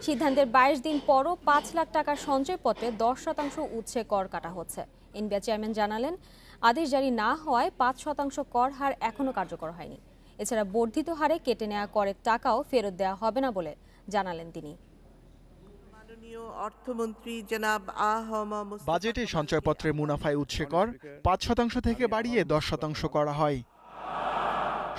সিদ্ধান্তের ২২ দিন পরও ৫ লাখ টাকার সঞ্চয়পত্রে ১০% উৎসে কর কাটা হচ্ছে। এনবিআর চেয়ারম্যান জানালেন, আদেশ জারি না হওয়ায় ৫% কর হার এখনও কার্যকর হয়নি। এছাড়া বর্ধিত হারে কেটে নেওয়া করের টাকাও ফেরত দেওয়া হবে না বলে জানালেন তিনি। অর্থমন্ত্রী জনাব বাজেটে সঞ্চয়পত্রের মুনাফায় উৎসে কর ৫% থেকে বাড়িয়ে ১০% করা হয়।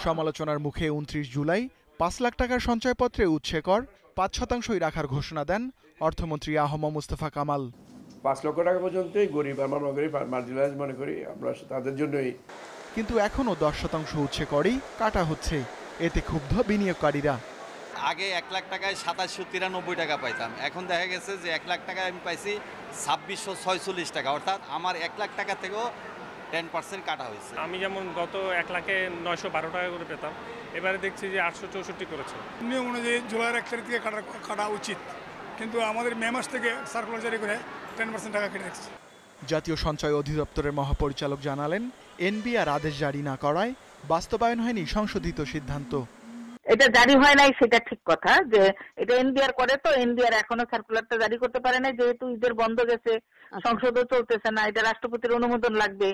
সমালোচনার মুখে ২৯ জুলাই ৫ লাখ টাকার সঞ্চয়পত্রে উৎসে কর ৫%ই রাখার ঘোষণা দেন অর্থমন্ত্রী আহম মুস্তফা কামাল। ৫ লক্ষ টাকা পর্যন্তই গরিব, আমরা মনে করি মার্জিনালাইজ মনে করি আমরা তাদের জন্যই। কিন্তু এখনও ১০% উৎসে করই কাটা হচ্ছে, এতে ক্ষুব্ধ বিনিয়োগকারীরা। আগে ১ লাখ টাকায় ২৭৯৩ টাকা পাইতাম, এখন দেখা গেছে যে ১ লাখ টাকায় আমি পাইছি ২৬৪৬ টাকা, অর্থাৎ আমার ১ লাখ টাকা থেকেও 10% কাটা হয়েছে। আমি যেমন গত ১ লাখে ৯১২ টাকা করে পেতাম, এবারে দেখছি যে ৮৬৪ করেছে। নিয়ম অনুযায়ী জুলাইয়ের ১ তারিখ থেকে কাটা উচিত, কিন্তু আমাদের মে মাস থেকে সার্কুলার জারি করে 10% টাকা কেটে রাখছে। জাতীয় সঞ্চয় অধিদপ্তরের মহাপরিচালক জানালেন, এনবিআর আদেশ জারি না করায় বাস্তবায়ন হয়নি সংশোধিত সিদ্ধান্ত। এটা জারি হয় নাই সেটা ঠিক কথা, যে এটা এনবিআর করে, তো এনবিআর এখনো সার্কুলারটা জারি করতে পারে না, যেহেতু ঈদের বন্ধ গেছে, সংসদও চলতেছে না, এটা রাষ্ট্রপতির অনুমোদন লাগবে।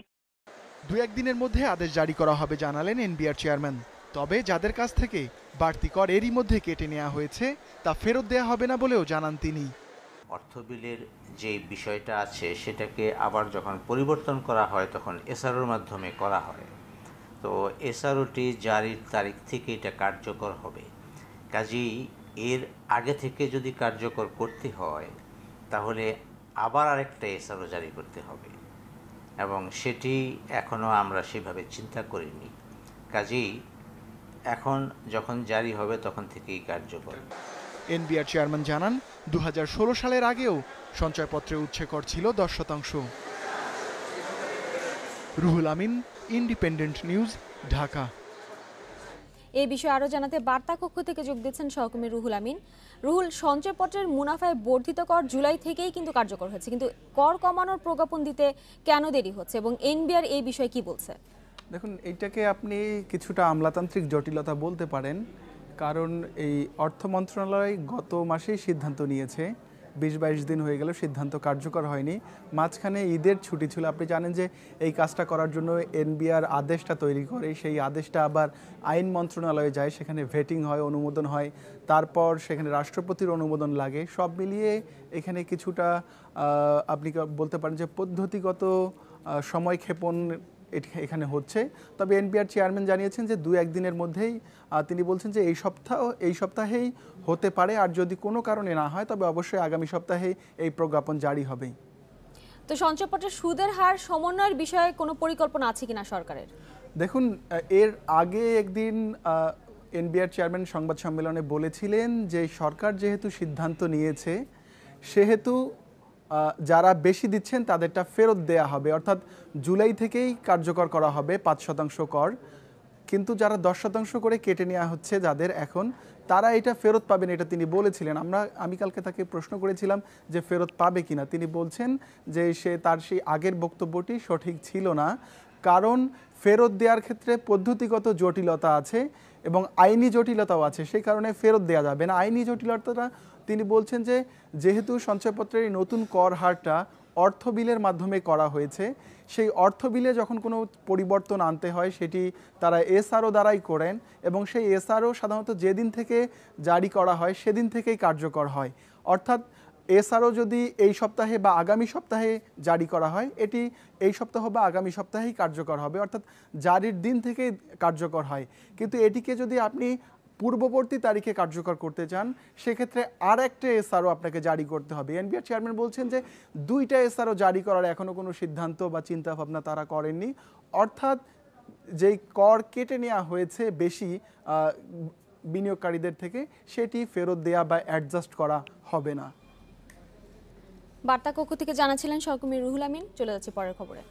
২-১ দিনের মধ্যে আদেশ জারি করা হবে জানালেন এনবিআর চেয়ারম্যান। তবে যাদের কাছ থেকে বাড়তি কর এরই মধ্যে কেটে নেওয়া হয়েছে তা ফেরত দেওয়া হবে না বলেও জানান তিনি। অর্থ বিলের যে বিষয়টা আছে সেটাকে আবার যখন পরিবর্তন করা হয় তখন এসআরওর মাধ্যমে করা হয়, তো এসআরওটি জারির তারিখ থেকে এটা কার্যকর হবে। কাজেই এর আগে থেকে যদি কার্যকর করতে হয় তাহলে আবার আরেকটা এসআরও জারি করতে হবে, এবং সেটি এখনও আমরা সেভাবে চিন্তা করিনি। কাজেই এখন যখন জারি হবে তখন থেকেই কার্যকর। এনবিআর চেয়ারম্যান জানান, ২০১৬ সালের আগেও সঞ্চয়পত্রে উৎসে কর ছিল ১০%। Ruhul Amin, independent news, Dhaka. এই বিষয়ে আরও জানাতে বার্তা কক্ষ থেকে যোগ দিচ্ছেন সহকর্মী রুহুল আমিন। রুহুল, সঞ্চয়পত্রের মুনাফায় বর্ধিত কর জুলাই থেকেই কিন্তু কার্যকর হয়েছে, কিন্তু কর কমানোর প্রজ্ঞাপন দিতে কেন দেরি হচ্ছে এবং এনবিআর এই বিষয়ে কি বলছে? দেখুন, এইটাকে আপনি কিছুটা আমলাতান্ত্রিক জটিলতা বলতে পারেন, কারণ এই অর্থ মন্ত্রণালয় গত মাসেই সিদ্ধান্ত নিয়েছে, ২০-২২ দিন হয়ে গেল সিদ্ধান্ত কার্যকর হয়নি। মাঝখানে ঈদের ছুটি ছিল। আপনি জানেন যে এই কাজটা করার জন্য এনবিআর আদেশটা তৈরি করে, সেই আদেশটা আবার আইন মন্ত্রণালয়ে যায়, সেখানে ভেটিং হয়, অনুমোদন হয়, তারপর সেখানে রাষ্ট্রপতির অনুমোদন লাগে। সব মিলিয়ে এখানে কিছুটা আপনি বলতে পারেন যে পদ্ধতিগত সময়ক্ষেপণ এখানে হচ্ছে। তবে এনবিআর চেয়ারম্যান জানিয়েছেন যে ২-১ দিনের মধ্যেই, তিনি বলছেন যে এই সপ্তাহেই হতে পারে, আর যদি কোনো কারণে না হয় তবে অবশ্যই আগামী সপ্তাহে এই প্রজ্ঞাপন জারি হবেই। তো সঞ্চয়পত্রের সুদের হার সমন্বয়ের বিষয়ে কোনো পরিকল্পনা আছে কিনা সরকারের? দেখুন, এর আগে একদিন এনবিআর চেয়ারম্যান সংবাদ সম্মেলনে বলেছিলেন যে সরকার যেহেতু সিদ্ধান্ত নিয়েছে সেহেতু যারা বেশি দিচ্ছেন তাদেরটা ফেরত দেয়া হবে, অর্থাৎ জুলাই থেকেই কার্যকর করা হবে ৫% কর। কিন্তু যারা 10% করে কেটে নেওয়া হচ্ছে যাদের, এখন তারা এটা ফেরত পাবেন, এটা তিনি বলেছিলেন। আমি কালকে তাকে প্রশ্ন করেছিলাম যে ফেরত পাবে কিনা। তিনি বলছেন যে তার সেই আগের বক্তব্যটি সঠিক ছিল না, কারণ ফেরত দেওয়ার ক্ষেত্রে পদ্ধতিগত জটিলতা আছে এবং আইনি জটিলতাও আছে, সেই কারণে ফেরত দেওয়া যাবে না। আইনি জটিলতাটা তিনি বলছেন যে যেহেতু সঞ্চয়পত্রের নতুন কর হারটা অর্থ বিলের মাধ্যমে করা হয়েছে, সেই অর্থ বিলে যখন কোনো পরিবর্তন আনতে হয় সেটি তারা এসআরও দ্বারাই করেন, এবং সেই এসআরও সাধারণত যেদিন থেকে জারি করা হয় সেদিন থেকেই কার্যকর হয়। অর্থাৎ এসআরও যদি এই সপ্তাহে বা আগামী সপ্তাহে জারি করা হয়, এটি এই সপ্তাহ বা আগামী সপ্তাহেই কার্যকর হবে, অর্থাৎ জারির দিন থেকেই কার্যকর হয়। কিন্তু এটিকে যদি আপনি পূর্ববর্তী তারিখে কার্যকর করতে চান সেক্ষেত্রে আর একটা এসআরও আপনাকে জারি করতে হবে। এনবিআর চেয়ারম্যান বলছেন যে 2টা এসআরও জারি করার এখনও কোনো সিদ্ধান্ত বা চিন্তাভাবনা তারা করেননি, অর্থাৎ যেই কর কেটে নেওয়া হয়েছে বেশি বিনিয়োগকারীদের থেকে সেটি ফেরত দেওয়া বা অ্যাডজাস্ট করা হবে না। বার্তা কক্ষ থেকে জানাচ্ছিলেন সহকর্মী রুহুল আমিন। চলে যাচ্ছে পরের খবরে।